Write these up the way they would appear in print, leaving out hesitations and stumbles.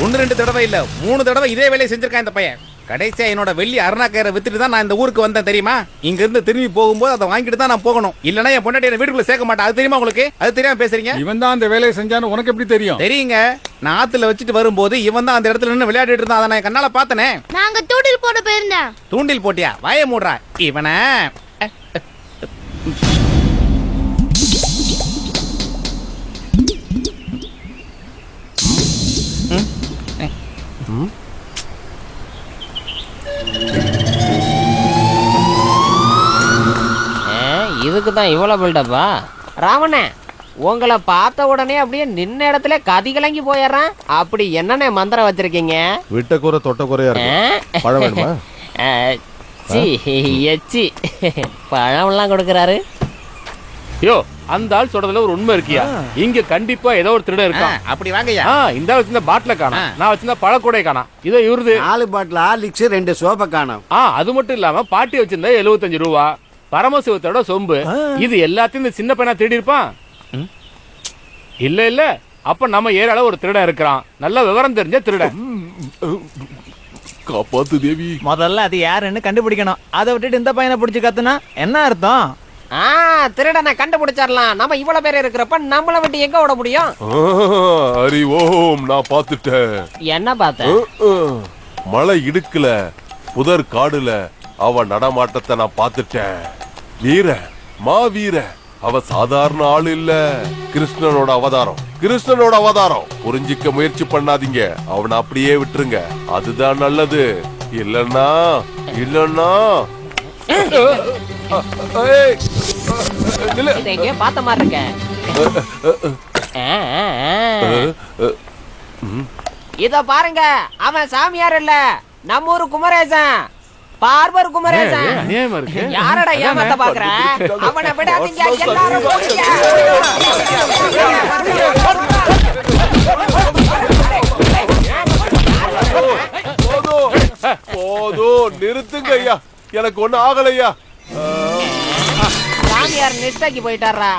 1 2 தடவை இல்ல 3 தடவை இதே வேலையை செஞ்சிருக்கான் இந்த பையன். கடைசியா என்னோட வெள்ளி அருணா கயிறை வித்துட்டு தான் நான் இந்த ஊருக்கு வந்தேன் தெரியுமா. இங்க இருந்து திரும்பி போகும்போது அதை வாங்கிட்டு தான் நான் போகணும். இல்லனா என் பொண்டாட்டி என்ன வீட்டுக்குள்ள சேர்க்க மாட்டா. அது தெரியுமா உங்களுக்கு? அது தெரியாம பேசுறீங்க. இவன் தான் அந்த வேலையை செஞ்சான்னு உனக்கு எப்படி தெரியும்? தெரியுங்க. நான் ஆத்துல வச்சுட்டு வரும்போது இவன் தான் அந்த இடத்துல நின்னு விளையாடிட்டு இருந்தான். அதை நான் கண்ணால பார்த்தனே. நாங்க தூண்டில் போட போயிருந்தேன். தூண்டில் போட்டியா? வாயை மூடுறா இவனை. இதுக்கு தான் இவ்வளோ பில்டப்பா? ராவணே, உங்களை பார்த்த உடனே அப்படியே நின்ன இடத்துல கதி கலங்கி போயிடுறான். அப்படி என்னென்ன மந்திரம் வச்சிருக்கீங்க? விட்ட கூரை தொட்ட கூரையா இருக்கு. பழம் வேணுமா? எச்சி பழம்லாம் கொடுக்குறாரு. யோ, அந்த ஆள் சொல்றதுல ஒரு உண்மை இருக்கியா? இங்க கண்டிப்பா ஏதோ ஒரு திருடன் இருக்கான். அப்படி வாங்கய்யா. இந்த ஆள் வச்சிருந்த பாட்டில காணோம், நான் வச்சிருந்த பழக்கூடை காணோம். இதோ இவருது 4 பாட்டில் ஹார்லிக்ஸ் 2 சோப்பை காணோம். அது மட்டும் இல்லாம பாட்டி வச்சிருந்த 75 ரூபா, பரமசிவத்தோட சொம்பு. இது எல்லாத்தையும் இந்த சின்ன பையனா திருடி இருப்பான். இல்ல இல்ல, அப்ப நம்ம ஏரியால ஒரு திருடன் இருக்கிறான். நல்ல விவரம் தெரிஞ்ச திருடன். காப்பாத்து தேவி. முதல்ல அது யாருன்னு கண்டுபிடிக்கணும். அதை விட்டுட்டு இந்த பையனை பிடிச்சு கத்துனா என்ன அர்த்தம்? திருடனை கண்டுபிடிச்சிடலாம். நம்ம இவ்வளவு பேர் இருக்கிறப்ப நம்மள விட்டு எங்க ஓட முடியும்? ஹரி ஓம், நான் பாத்துட்டேன். என்ன பார்த்த? மலை இடுக்குல புதர் காடுல அவ நடமாட்டத்தை நான் பாத்துட்டேன். வீர மாவீர, அவ சாதாரண ஆள் இல்ல. கிருஷ்ணனோட அவதாரம். புரிஞ்சிக்க முயற்சி பண்ணாதீங்க. அவனை அப்படியே விட்டுருங்க, அதுதான் நல்லது. இல்லன்னா பார்த்த மாதிரி இருக்க. இத பாருங்க, அவன் சாமியார் இல்ல, நம்ம ஊரு குமரேசன், பார்பர் குமரேசன். யாரடா ஏமாத்த பாக்குற? அவனை விடாதீங்க எல்லாரும். போதும், நிறுத்துங்க ஐயா. எனக்கு ஒண்ணு ஆகலையா. சாமியார் நிஷ்டைக்கு போயிட்டாரா?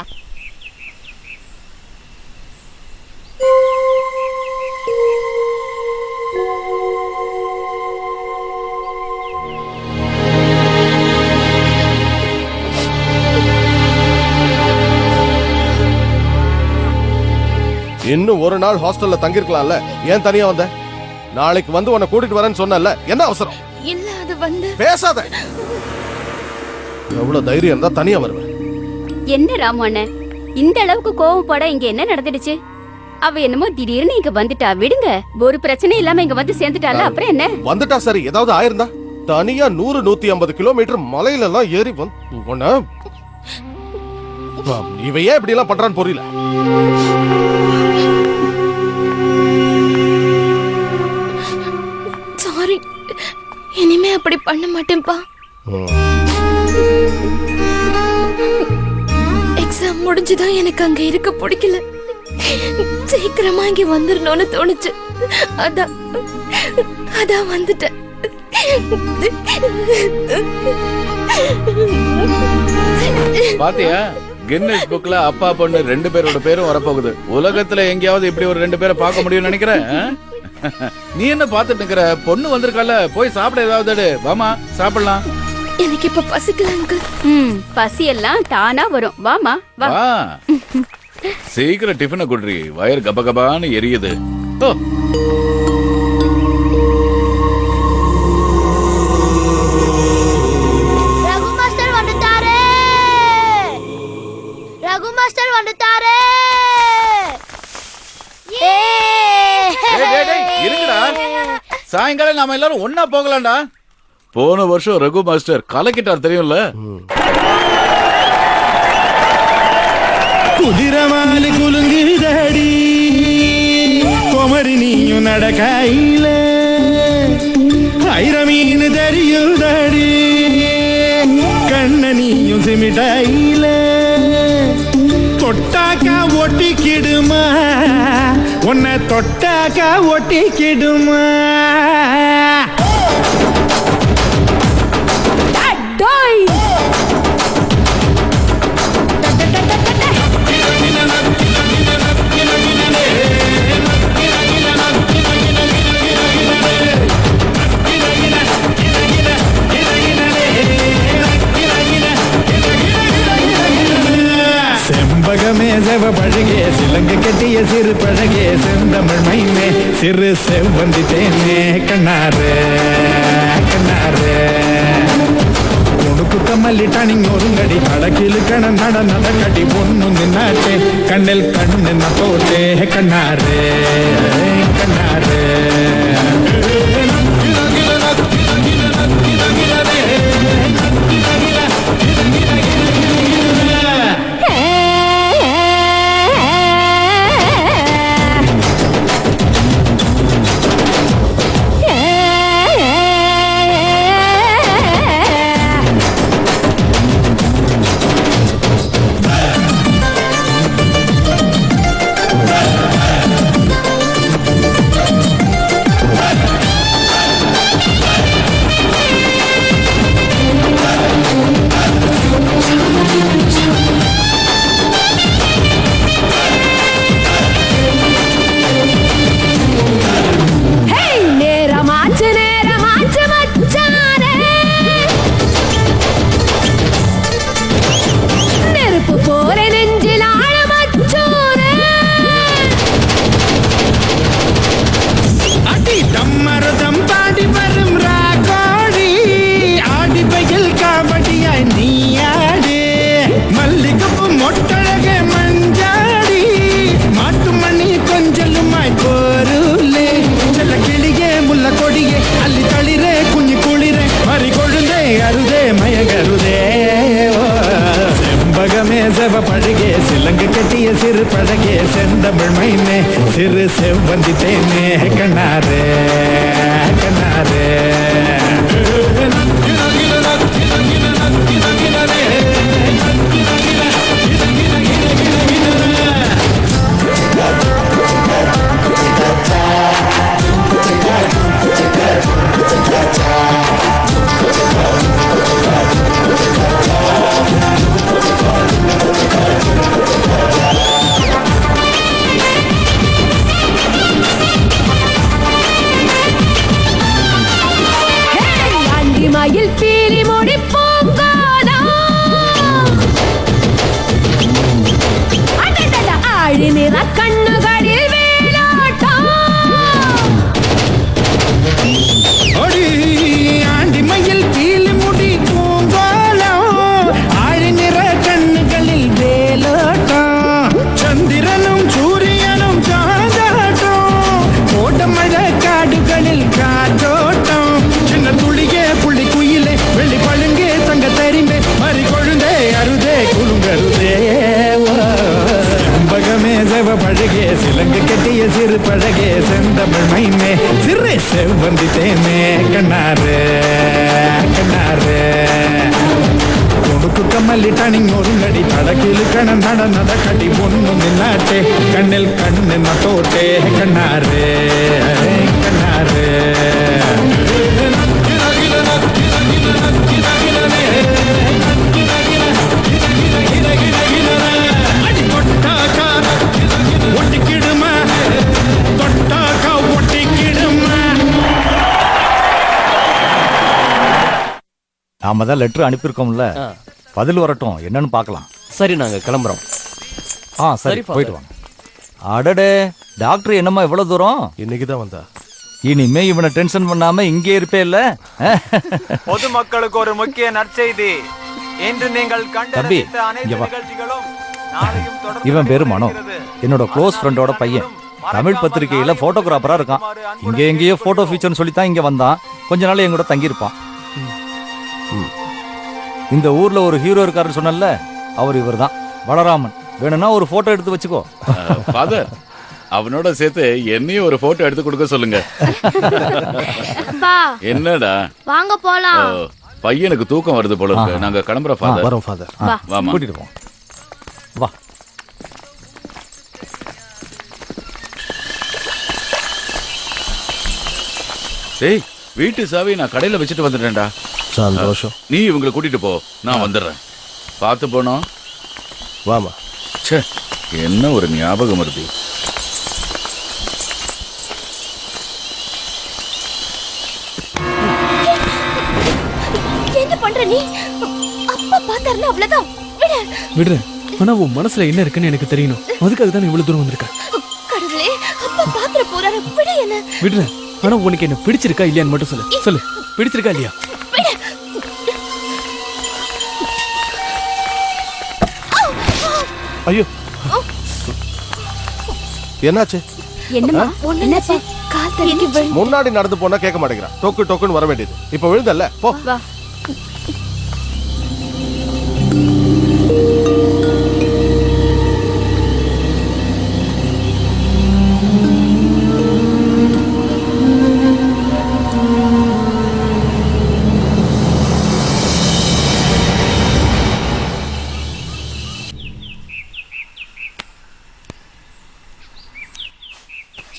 இன்னும் ஒரு நாள் ஹாஸ்டல்ல தங்கிருக்கலாம்ல. ஏன் தனியா வந்த? நாளைக்கு வந்து உன்னை கூட்டிட்டு வரேன்னு சொன்னல, என்ன அவசரம்? இல்ல, அது வந்து பேசாத. எவ்வளவு தைரியம் இருந்தா தனியா வருவேன். என்ன ராமண்ண, இந்த அளவுக்கு கோவப்பட இங்க என்ன நடந்துடுச்சு? அவ என்னமோ திடீர்னு இங்க வந்துட்டா. விடுங்க, ஒரு பிரச்சனை இல்லாம இங்க வந்து சேர்ந்துட்டால, அப்புறம் என்ன? வந்துட்டா சரி, ஏதாவது ஆயிருந்தா? தனியா 100-150 கிலோமீட்டர் மலையில எல்லாம் ஏறி வந்து இவையே இப்படி எல்லாம் பண்றான்னு புரியல. சாரி, இனிமே அப்படி பண்ண மாட்டேன்பா. எக்ஸாம் முடிஞ்சுதான் எனக்கு அங்க இருக்க பிடிக்கல. சீக்கிரமா இங்க வந்துடணும்னு தோணுச்சு. அதான் வந்துட்டேன். பாத்தியா, கின்னஸ் புக்ல அப்பா பொண்ணு 2 பேரோட பேரும் வரப்போகுது. உலகத்துல எங்கேயாவது இப்படி ஒரு 2 பேரை பார்க்க முடியும்னு நினைக்கிறேன். நீ என்ன பாத்துட்டு இருக்கிற? பொண்ணு வந்திருக்கால, போய் சாப்பிட ஏதாவது. வாமா சாப்பிடலாம். எனக்கு இப்ப பசிக்கல அங்கிள். பசி எல்லாம் தானா வரும். வாமா வா. சீக்கிரம் டிஃபனை குடுறி, வயிறு கபகபான்னு எரியுது. ரகு மாஸ்டர் வந்துட்டாரே. இருங்கடா, சாயங்காலம் நாம எல்லாரும் ஒன்னா போகலாம்டா. போன வருஷம் ரகு மாஸ்டர் கலக்கிட்டார் தெரியும்ல. குதிரமாலு குலுங்குதடி குமரி நீயும் நடக்கையில ஐரமீனு தெரியுதடி கண்ண நீயும் சிமிடையில தொட்டாக்கா ஒட்டிக்கிடுமா உன்னை தொட்டாக்கா ஒட்டிக்கிடுமா. கட்டிய சிறு பழகே செந்தமிழ் மைமே சிறு செவ்வந்தி தேனே கண்ணாரு கண்ணாரு உனக்கு கம்மல்லி டனிங் ஒருங்கடி கடக்கிலு கண நட நட கடி பொண்ணு நின்னாட்டே கண்ணில் கண்ணு நோட்டே கண்ணாரு கண்ணாரு பழகே சிலங்கு கட்டிய சிறு பழகே செந்தமிழ் மைமே சிறு செவ்வந்தி தேனே கண்ணாரு கண்ணாரு மயில் பீலி முடி பூங்கோதா ஆழி நிற கண்ணுகளில் வேலாட்டம் ஆண்டி மயில் பீலி முடி பூங்கோலம் ஆழி நிற கண்ணுகளில் வேலாட்டம் சந்திரனும் சூரியனும் சாந்தாட்டம் கோட்டமழை காடுகளில் காற்றோட்டம் சின்ன துளியே புள்ளி குயிலே வெள்ளி பழுங்கே தங்க தரிமே மறி கொழுந்தே அருதே குலுங்கருதே செம்பகமே செவ பழகே சிலங்கு கட்டிய சிறு பழகே செந்தமிழ் மைமே சிறு செவ்வந்தி தேனே கண்ணாரு கண்ணாரு உனக்கு கம்மல்லி டனிங் ஒருங்கடி கடக்கிலு கண நட நட கடி பொண்ணு நின்னாட்டே கண்ணில் கண்ணு நோட்டே கண்ணாரு கண்ணாரு ஒட்டிக்கிடுமா தொட்டாக்கா ஒட்டிக்கிடுமா நாம தான் லெட்டர் அனுப்பியிருக்கோம்ல பதில் வரட்டும் என்னன்னு பார்க்கலாம். சரி நாங்க கிளம்புறோம். சரி போயிட்டு வாங்க. அடடே டாக்டர் என்னம்மா இவ்வளவு தூரம்? இன்னைக்கு தான் வந்தா. இனிமே இவனை டென்ஷன் பண்ணாம இங்கே இருப்பே இல்ல. பொதுமக்களுக்கு ஒரு முக்கிய நற்செய்தி. இன்று நீங்கள் தம்பி இவன் பேரு மனோ, என்னோட க்ளோஸ் ஃப்ரெண்டோட பையன். தமிழ் பத்திரிகையில போட்டோகிராஃபரா இருக்கான். இங்க எங்கேயோ போட்டோ ஃபீச்சர்னு சொல்லித்தான் இங்க வந்தான். கொஞ்ச நாள் என் கூட தங்கியிருப்பான். இந்த ஊர்ல ஒரு ஹீரோ இருக்காருன்னு சொன்னல, அவர் இவர் தான் பலராமன். வேணும்னா ஒரு போட்டோ எடுத்து வச்சுக்கோ. ஃபாதர், அவனோட சேர்த்து என்னையும் ஒரு போட்டோ எடுத்து கொடுக்க சொல்லுங்க. என்னடா வாங்க போலாம். பையனுக்கு தூக்கம் வருது போல இருக்கு. நாங்க கிளம்புறோம் ஃபாதர். வரோம் ஃபாதர். வாமா, கூட்டிட்டு போ. வா. டேய், வீட்டு சாவி நான் கடையில வச்சுட்டு வந்துட்டேன்டா. சந்தோஷம். நீ இவங்களை கூட்டிட்டு போ, நான் வந்துடுறேன். பார்த்து போனோம். வாமா. ச்சே, என்ன ஒரு ஞாபகம் வருது. என்ன பண்ற நீ? அப்பா பார்த்தாருன்னா அவ்வளவுதான். விடுறேன். ஆனா உன் மனசுல என்ன இருக்குன்னு எனக்கு தெரியணும். அதுக்காக தான் இவ்வளவு தூரம் வந்திருக்கேன். போறாரு. விடு என்ன. விடுறேன். ஆனா உனக்கு என்ன பிடிச்சிருக்கா இல்லையான்னு மட்டும் சொல்லு. சொல்லு, பிடிச்சிருக்கா இல்லையா? ஐயோ என்னாச்சு? என்னம்மா? என்னாச்சு? கால் தடுக்கி விழு. முன்னாடி நடந்து போனா கேட்க மாட்டேங்கிறான். டொக்கு டொக்குன்னு வர வேண்டியது. இப்ப விழுந்தல்ல, போ. வா.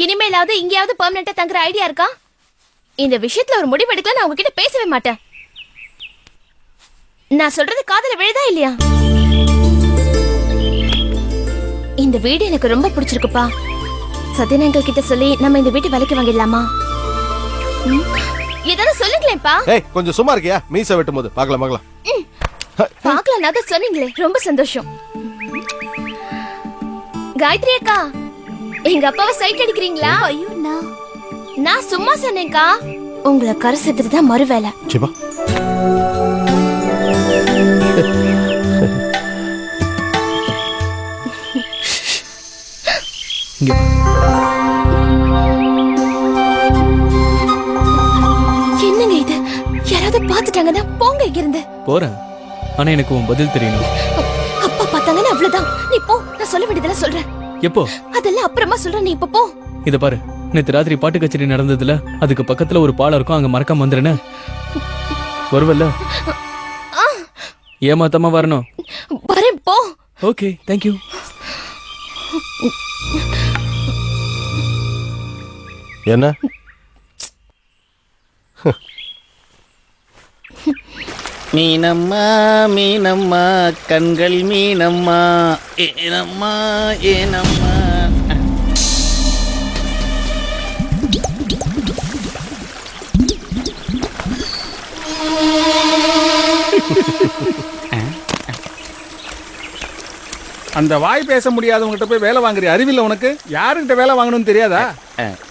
இனிமேலாவது இங்கேயாவது பெர்மனண்டா தங்குற ஐடியா இருக்கா? இந்த விஷயத்துல ஒரு முடிவு எடுக்கல நான் உங்ககிட்ட பேசவே மாட்டேன். நான் சொல்றது காதுல விழுதா இல்லையா? இந்த வீடு எனக்கு ரொம்ப பிடிச்சிருக்குப்பா. சத்யநாயகல் கிட்ட சொல்லி நம்ம இந்த வீட்டை விலைக்கு வாங்கிடலாமா? ஏதாவது சொல்லுங்களேன்ப்பா. ஏய் கொஞ்சம் சும்மா இருக்கியா? மீசை வெட்டும் போது பார்க்கலாம். பார்க்கலாம் நாங்க சொன்னீங்களே, ரொம்ப சந்தோஷம். காயத்ரி அக்கா, எங்க அப்பாவை சைட் அடிக்கிறீங்களா? ஐயோ நான் சும்மா சொன்னேன்க்கா. உங்களை கரை சேர்த்துட்டு தான் மறு வேலை. சிவா என்னங்க இது? யாராவது பார்த்துட்டாங்கன்னா போங்க இங்க இருந்து. போறேன். ஆனா எனக்கு உன் பதில் தெரியணும். அப்பா பார்த்தாங்கன்னா அவ்வளவுதான். நீ போ, நான் சொல்ல வேண்டியதெல்லாம் சொல்றேன். எப்போ? அதெல்லாம் அப்புறமா சொல்றேன், நீ இப்ப போ. இத பாரு, நேத்து ராத்திரி பாட்டு கச்சேரி நடந்ததுல அதுக்கு பக்கத்துல ஒரு பாலம் இருக்கும், அங்க மறக்காம வந்துருன்னு. வருவல்ல? ஏமாத்தாம வரணும். வரேன், போ. Okay, thank you. என்ன? மீனம்மா மீனம்மா கண்கள் மீனம்மா ஏனம்மா ஏனம்மா. அந்த வாய் பேச முடியாதவங்கிட்ட போய் வேலை வாங்குறிய அறிவில்ல உனக்கு? யாருக்கிட்ட வேலை வாங்கணும்னு தெரியாதா?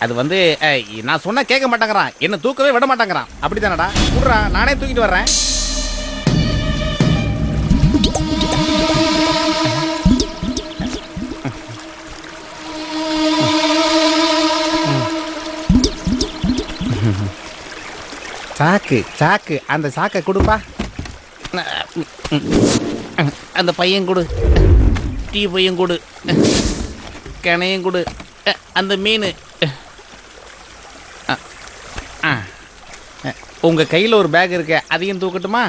அது வந்து நான் சொன்னா கேட்க மாட்டேங்கிறான், என்ன தூக்கவே விட மாட்டேங்கிறான். அப்படித்தானடா? விடுறா, நானே தூக்கிட்டு வர்றேன். சாக்கு சாக்கு, அந்த சாக்கை கொடுப்பா. அந்த பையன் கொடு, டீ பையன் கொடு, கிணையும் கொடு, அந்த மீன். உங்க கையில் ஒரு பேக் இருக்க, அதையும் தூக்கட்டுமா?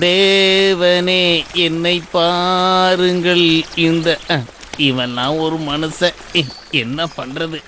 தேவனே என்னை பாருங்கள், இந்த இவன்லாம் ஒரு மனுஷன், என்ன பண்றது?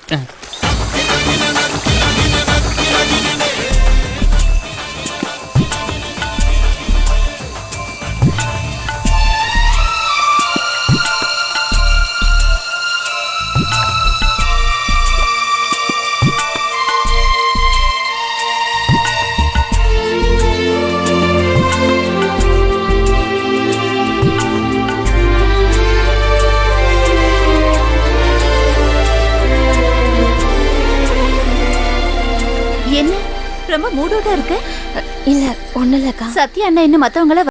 என்ன ரொம்ப மூடோட இருக்கு? இல்ல ஒண்ணு இல்லக்கா. சத்யா அண்ணா இன்னும் மத்தவங்கள